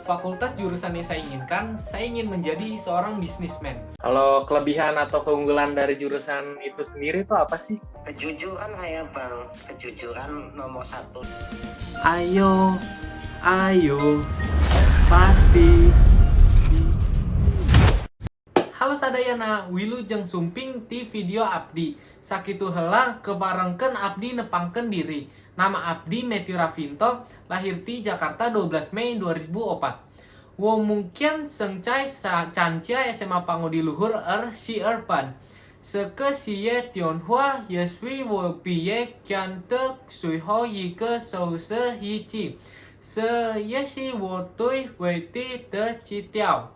Fakultas jurusan yang saya inginkan, saya ingin menjadi seorang bisnismen. Kalau kelebihan atau keunggulan dari jurusan itu sendiri itu apa sih? Kejujuran ya bang, kejujuran nomor satu. Ayo, pasti. Halo sadayana, wilujeng sumping ti video abdi. Sakitu heula kebarengkeun abdi nepangkeun diri. Nama abdi Matthew Ravinto, lahir di Jakarta 12 Mei 2004. Wo mungkin sengcai sa cancia SMA Pangudi Luhur si Erpan. Seke siye Tionghoa Yeswi wo piye kian te sui ho yi ke so se hi chi. Se yesi wo tui wei ti de chi tiao.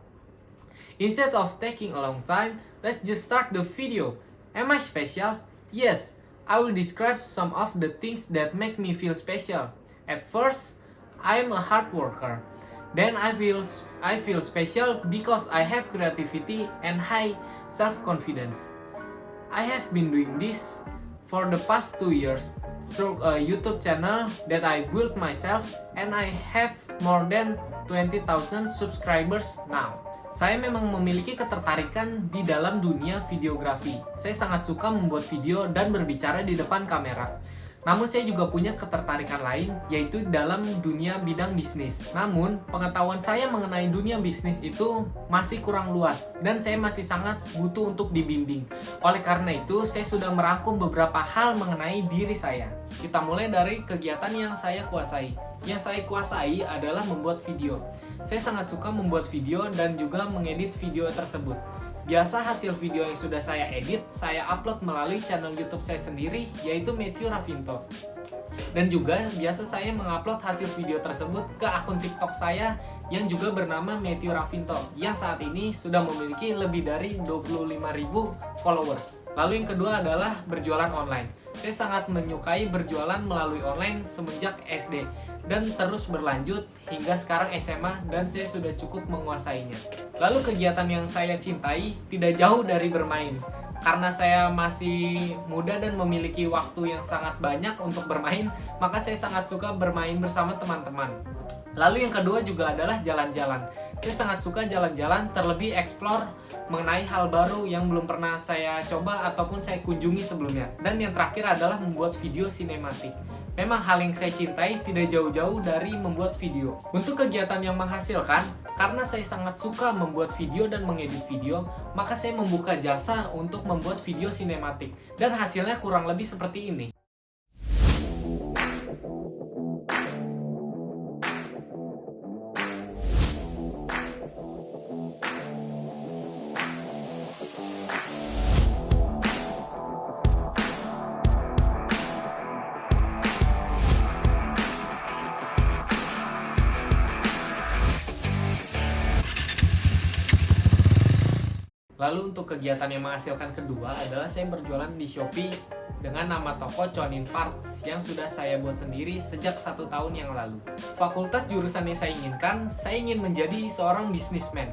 Instead of taking a long time, let's just start the video. Am I special? Yes, I will describe some of the things that make me feel special. At first, I am a hard worker. Then I feel special because I have creativity and high self-confidence. I have been doing this for the past 2 years through a YouTube channel that I built myself, and I have more than 20,000 subscribers now. Saya memang memiliki ketertarikan di dalam dunia videografi. Saya sangat suka membuat video dan berbicara di depan kamera. Namun saya juga punya ketertarikan lain, yaitu dalam dunia bidang bisnis. Namun, pengetahuan saya mengenai dunia bisnis itu masih kurang luas, dan saya masih sangat butuh untuk dibimbing. Oleh karena itu, saya sudah merangkum beberapa hal mengenai diri saya. Kita mulai dari kegiatan yang saya kuasai. Yang saya kuasai adalah membuat video. Saya sangat suka membuat video dan juga mengedit video tersebut. Biasa hasil video yang sudah saya edit, saya upload melalui channel YouTube saya sendiri, yaitu Matthew Ravinto. Dan juga biasa saya mengupload hasil video tersebut ke akun TikTok saya yang juga bernama Matthew Ravinto, yang saat ini sudah memiliki lebih dari 25.000 followers. Lalu yang kedua adalah berjualan online. Saya sangat menyukai berjualan melalui online semenjak SD dan terus berlanjut hingga sekarang SMA, dan saya sudah cukup menguasainya. Lalu kegiatan yang saya cintai tidak jauh dari bermain. Karena saya masih muda dan memiliki waktu yang sangat banyak untuk bermain, maka saya sangat suka bermain bersama teman-teman. Lalu yang kedua juga adalah jalan-jalan. Saya sangat suka jalan-jalan, terlebih explore mengenai hal baru yang belum pernah saya coba ataupun saya kunjungi sebelumnya. Dan yang terakhir adalah membuat video sinematik. Memang hal yang saya cintai tidak jauh-jauh dari membuat video. Untuk kegiatan yang menghasilkan, karena saya sangat suka membuat video dan mengedit video, maka saya membuka jasa untuk membuat video sinematik. Dan hasilnya kurang lebih seperti ini. Lalu untuk kegiatan yang menghasilkan kedua adalah saya berjualan di Shopee dengan nama toko Chonin Parts yang sudah saya buat sendiri sejak 1 tahun yang lalu. Fakultas jurusan yang saya inginkan, saya ingin menjadi seorang bisnismen.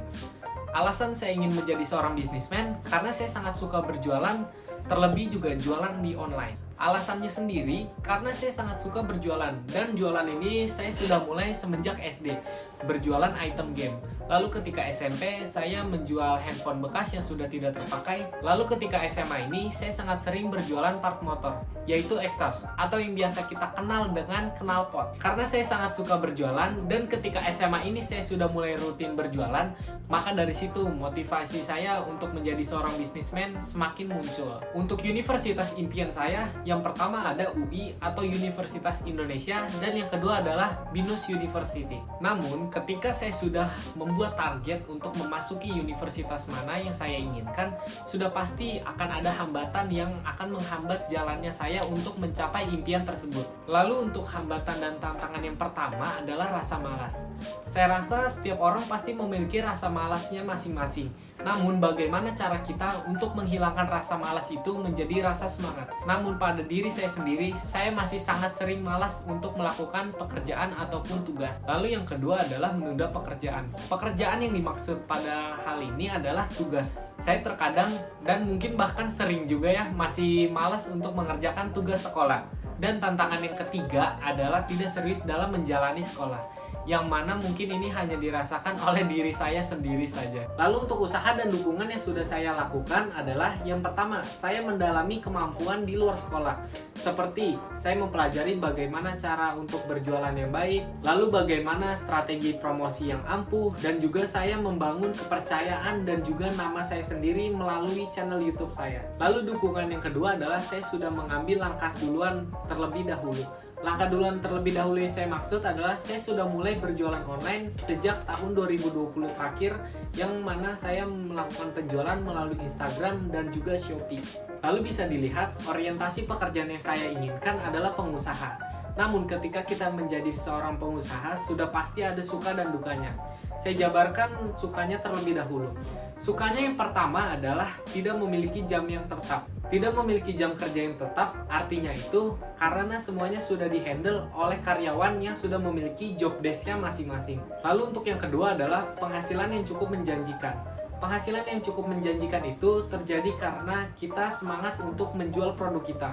Alasan saya ingin menjadi seorang bisnismen karena saya sangat suka berjualan, terlebih juga jualan di online. Alasannya sendiri karena saya sangat suka berjualan, dan jualan ini saya sudah mulai semenjak SD, berjualan item game. Lalu ketika SMP saya menjual handphone bekas yang sudah tidak terpakai. Lalu ketika SMA ini saya sangat sering berjualan part motor, yaitu exhaust atau yang biasa kita kenal dengan knalpot. Karena saya sangat suka berjualan dan ketika SMA ini saya sudah mulai rutin berjualan, maka dari situ motivasi saya untuk menjadi seorang bisnismen semakin muncul. Untuk universitas impian saya, yang pertama ada UI atau Universitas Indonesia, dan yang kedua adalah BINUS University. Namun ketika saya sudah membuat target untuk memasuki universitas mana yang saya inginkan, sudah pasti akan ada hambatan yang akan menghambat jalannya saya untuk mencapai impian tersebut. Lalu untuk hambatan dan tantangan yang pertama adalah rasa malas. Saya rasa setiap orang pasti memiliki rasa malasnya masing-masing. Namun bagaimana cara kita untuk menghilangkan rasa malas itu menjadi rasa semangat? Namun pada diri saya sendiri, saya masih sangat sering malas untuk melakukan pekerjaan ataupun tugas. Lalu yang kedua adalah menunda pekerjaan. Pekerjaan yang dimaksud pada hal ini adalah tugas. Saya terkadang dan mungkin bahkan sering juga ya masih malas untuk mengerjakan tugas sekolah. Dan tantangan yang ketiga adalah tidak serius dalam menjalani sekolah. yang mana mungkin ini hanya dirasakan oleh diri saya sendiri saja. Lalu untuk usaha dan dukungan yang sudah saya lakukan adalah yang pertama, saya mendalami kemampuan di luar sekolah. Seperti saya mempelajari bagaimana cara untuk berjualan yang baik, lalu bagaimana strategi promosi yang ampuh, dan juga saya membangun kepercayaan dan juga nama saya sendiri melalui channel YouTube saya. Lalu dukungan yang kedua adalah saya sudah mengambil langkah duluan terlebih dahulu. Langkah duluan terlebih dahulu yang saya maksud adalah saya sudah mulai berjualan online sejak tahun 2020 terakhir, yang mana saya melakukan penjualan melalui Instagram dan juga Shopee. Lalu bisa dilihat orientasi pekerjaan yang saya inginkan adalah pengusaha. Namun ketika kita menjadi seorang pengusaha sudah pasti ada suka dan dukanya. Saya jabarkan sukanya terlebih dahulu. Sukanya yang pertama adalah tidak memiliki jam yang tetap. Tidak memiliki jam kerja yang tetap artinya itu karena semuanya sudah dihandle oleh karyawan yang sudah memiliki job desk-nya masing-masing. Lalu untuk yang kedua adalah penghasilan yang cukup menjanjikan. Penghasilan yang cukup menjanjikan itu terjadi karena kita semangat untuk menjual produk kita.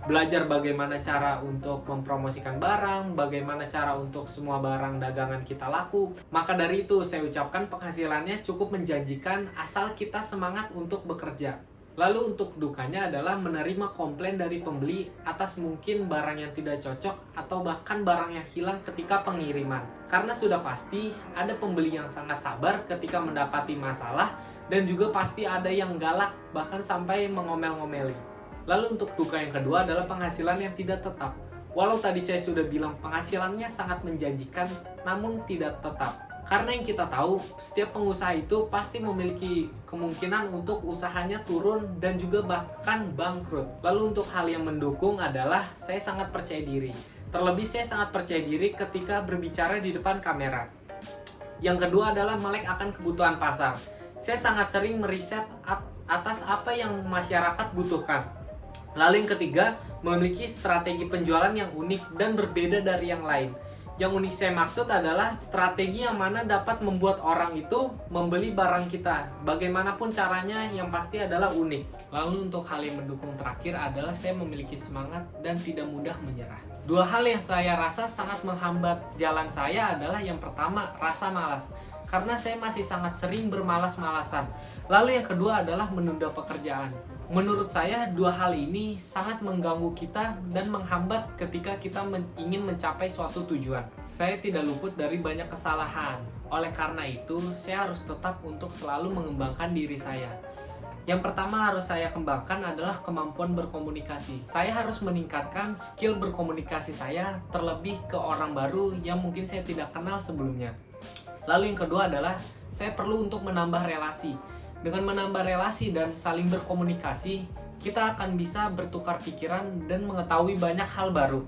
Belajar bagaimana cara untuk mempromosikan barang, bagaimana cara untuk semua barang dagangan kita laku. Maka dari itu saya ucapkan penghasilannya cukup menjanjikan asal kita semangat untuk bekerja. Lalu untuk dukanya adalah menerima komplain dari pembeli atas mungkin barang yang tidak cocok atau bahkan barang yang hilang ketika pengiriman. Karena sudah pasti ada pembeli yang sangat sabar ketika mendapati masalah, dan juga pasti ada yang galak bahkan sampai mengomel-ngomeli. Lalu untuk duka yang kedua adalah penghasilan yang tidak tetap. Walau tadi saya sudah bilang penghasilannya sangat menjanjikan, namun tidak tetap. Karena yang kita tahu, setiap pengusaha itu pasti memiliki kemungkinan untuk usahanya turun dan juga bahkan bangkrut. Lalu untuk hal yang mendukung adalah saya sangat percaya diri. Terlebih saya sangat percaya diri ketika berbicara di depan kamera. Yang kedua adalah melek akan kebutuhan pasar. Saya sangat sering meriset atas apa yang masyarakat butuhkan. Lalu yang ketiga, memiliki strategi penjualan yang unik dan berbeda dari yang lain. Yang unik saya maksud adalah strategi yang mana dapat membuat orang itu membeli barang kita. Bagaimanapun caranya, yang pasti adalah unik. Lalu untuk hal yang mendukung terakhir adalah saya memiliki semangat dan tidak mudah menyerah. Dua hal yang saya rasa sangat menghambat jalan saya adalah yang pertama, rasa malas. Karena saya masih sangat sering bermalas-malasan. Lalu yang kedua adalah menunda pekerjaan. Menurut saya, dua hal ini sangat mengganggu kita dan menghambat ketika kita ingin mencapai suatu tujuan. Saya tidak luput dari banyak kesalahan. Oleh karena itu, saya harus tetap untuk selalu mengembangkan diri saya. Yang pertama harus saya kembangkan adalah kemampuan berkomunikasi. Saya harus meningkatkan skill berkomunikasi saya, terlebih ke orang baru yang mungkin saya tidak kenal sebelumnya. Lalu yang kedua adalah saya perlu untuk menambah relasi. Dengan menambah relasi dan saling berkomunikasi, kita akan bisa bertukar pikiran dan mengetahui banyak hal baru.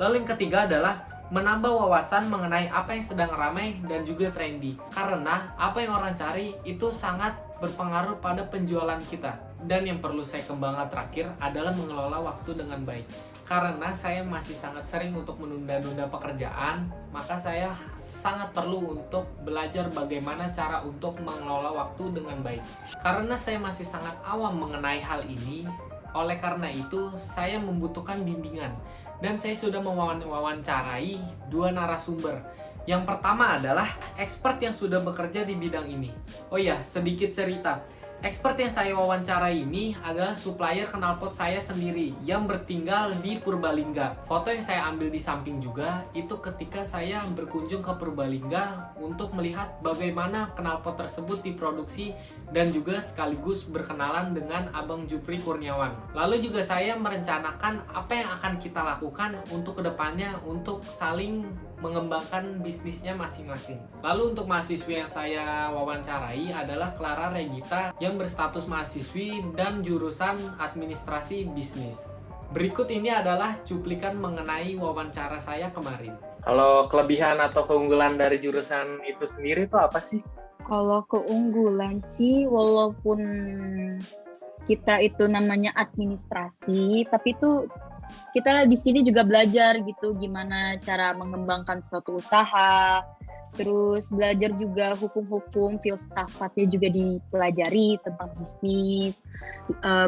Lalu yang ketiga adalah menambah wawasan mengenai apa yang sedang ramai dan juga trendy. Karena apa yang orang cari itu sangat berpengaruh pada penjualan kita. Dan yang perlu saya kembangkan terakhir adalah mengelola waktu dengan baik. Karena saya masih sangat sering untuk menunda-nunda pekerjaan, maka saya sangat perlu untuk belajar bagaimana cara untuk mengelola waktu dengan baik. Karena saya masih sangat awam mengenai hal ini, oleh karena itu saya membutuhkan bimbingan. Dan saya sudah mewawancarai dua narasumber. Yang pertama adalah expert yang sudah bekerja di bidang ini. Oh ya, sedikit cerita. Expert yang saya wawancarai ini adalah supplier knalpot saya sendiri yang bertinggal di Purbalingga. Foto yang saya ambil di samping juga itu ketika saya berkunjung ke Purbalingga untuk melihat bagaimana knalpot tersebut diproduksi dan juga sekaligus berkenalan dengan Abang Jupri Kurniawan. Lalu juga saya merencanakan apa yang akan kita lakukan untuk kedepannya untuk saling mengembangkan bisnisnya masing-masing. Lalu untuk mahasiswi yang saya wawancarai adalah Clara Regita yang berstatus mahasiswi dan jurusan administrasi bisnis. Berikut ini adalah cuplikan mengenai wawancara saya kemarin. Kalau kelebihan atau keunggulan dari jurusan itu sendiri itu apa sih? Kalau keunggulan sih, walaupun kita itu namanya administrasi, tapi itu kita di sini juga belajar gitu gimana cara mengembangkan suatu usaha, terus belajar juga hukum-hukum, filsafatnya juga dipelajari tentang bisnis,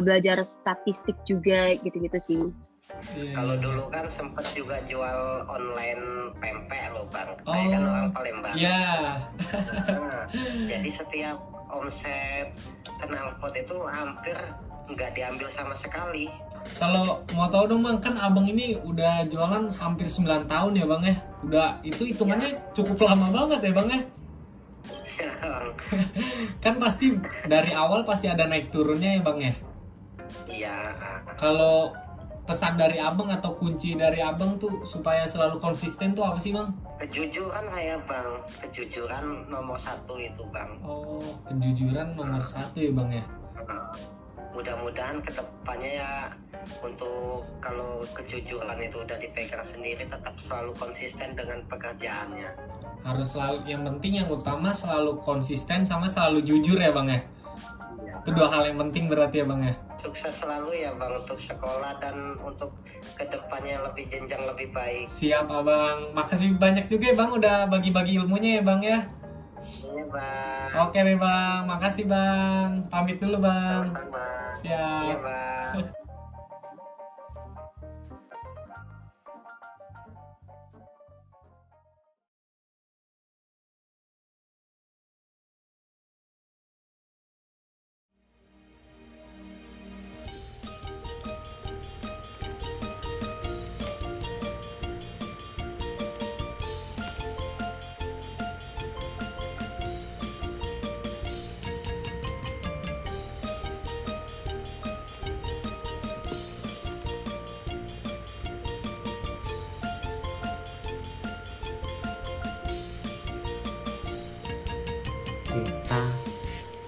belajar statistik juga gitu-gitu sih. Iya, Kalau iya. dulu kan sempet juga jual online pempek loh bang. Saya kan Oh. orang Palembang. Iya. Nah, jadi setiap omset knalpot itu hampir nggak diambil sama sekali. Kalau mau tahu dong bang, kan abang ini udah jualan hampir 9 tahun ya bang ya. Udah itu hitungannya cukup lama banget ya bang ya. Kan pasti dari awal pasti ada naik turunnya ya bang ya. Iya. Kalau pesan dari abang atau kunci dari abang tuh supaya selalu konsisten tuh apa sih bang? Kejujuran saya bang, kejujuran nomor 1 itu bang. Oh, kejujuran nomor 1 ya bang ya. Mudah-mudahan kedepannya ya, untuk kalau kejujuran itu udah dipegang sendiri, tetap selalu konsisten dengan pekerjaannya. Harus selalu, yang penting yang utama selalu konsisten sama selalu jujur ya bang ya. Ya. Itu 2 hal yang penting berarti ya bang ya. Sukses selalu ya bang untuk sekolah dan untuk kedepannya lebih jenjang lebih baik. Siap abang, makasih banyak juga ya bang udah bagi-bagi ilmunya ya bang ya. Iya bang. Oke deh bang, makasih bang. Pamit dulu bang. Sama-sama. Siap. Iya bang.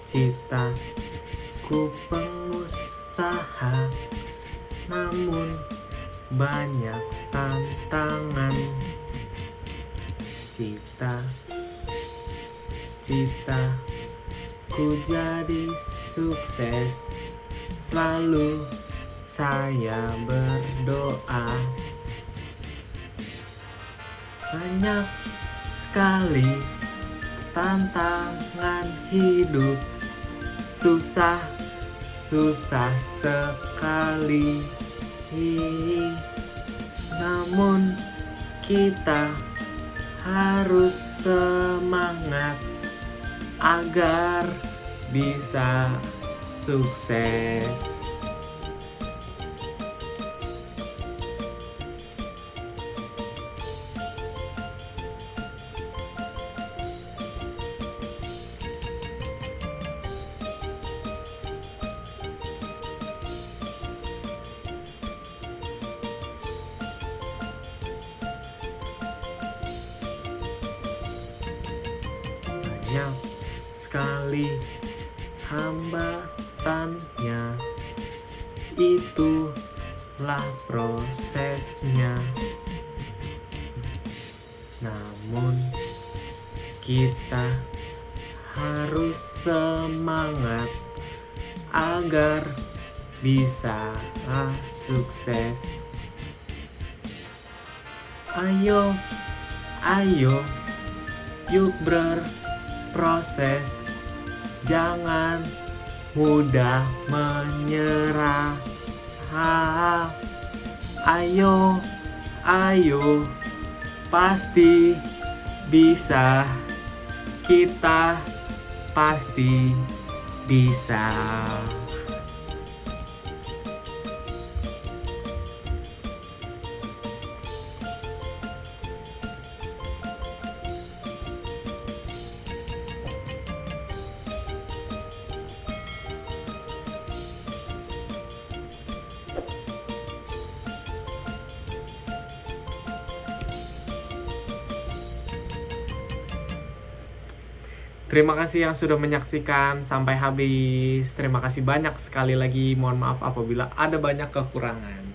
Cita-cita ku pengusaha, namun banyak tantangan. Cita-cita ku jadi sukses, selalu saya berdoa. Banyak sekali tantangan hidup, susah sekali. Namun kita harus semangat agar bisa sukses. Banyak sekali hambatannya, itulah prosesnya. Namun kita harus semangat agar bisa sukses. Ayo, yuk berproses, jangan mudah menyerah. Ayo, pasti bisa, kita pasti bisa. Terima kasih yang sudah menyaksikan sampai habis. Terima kasih banyak sekali lagi. Mohon maaf apabila ada banyak kekurangan.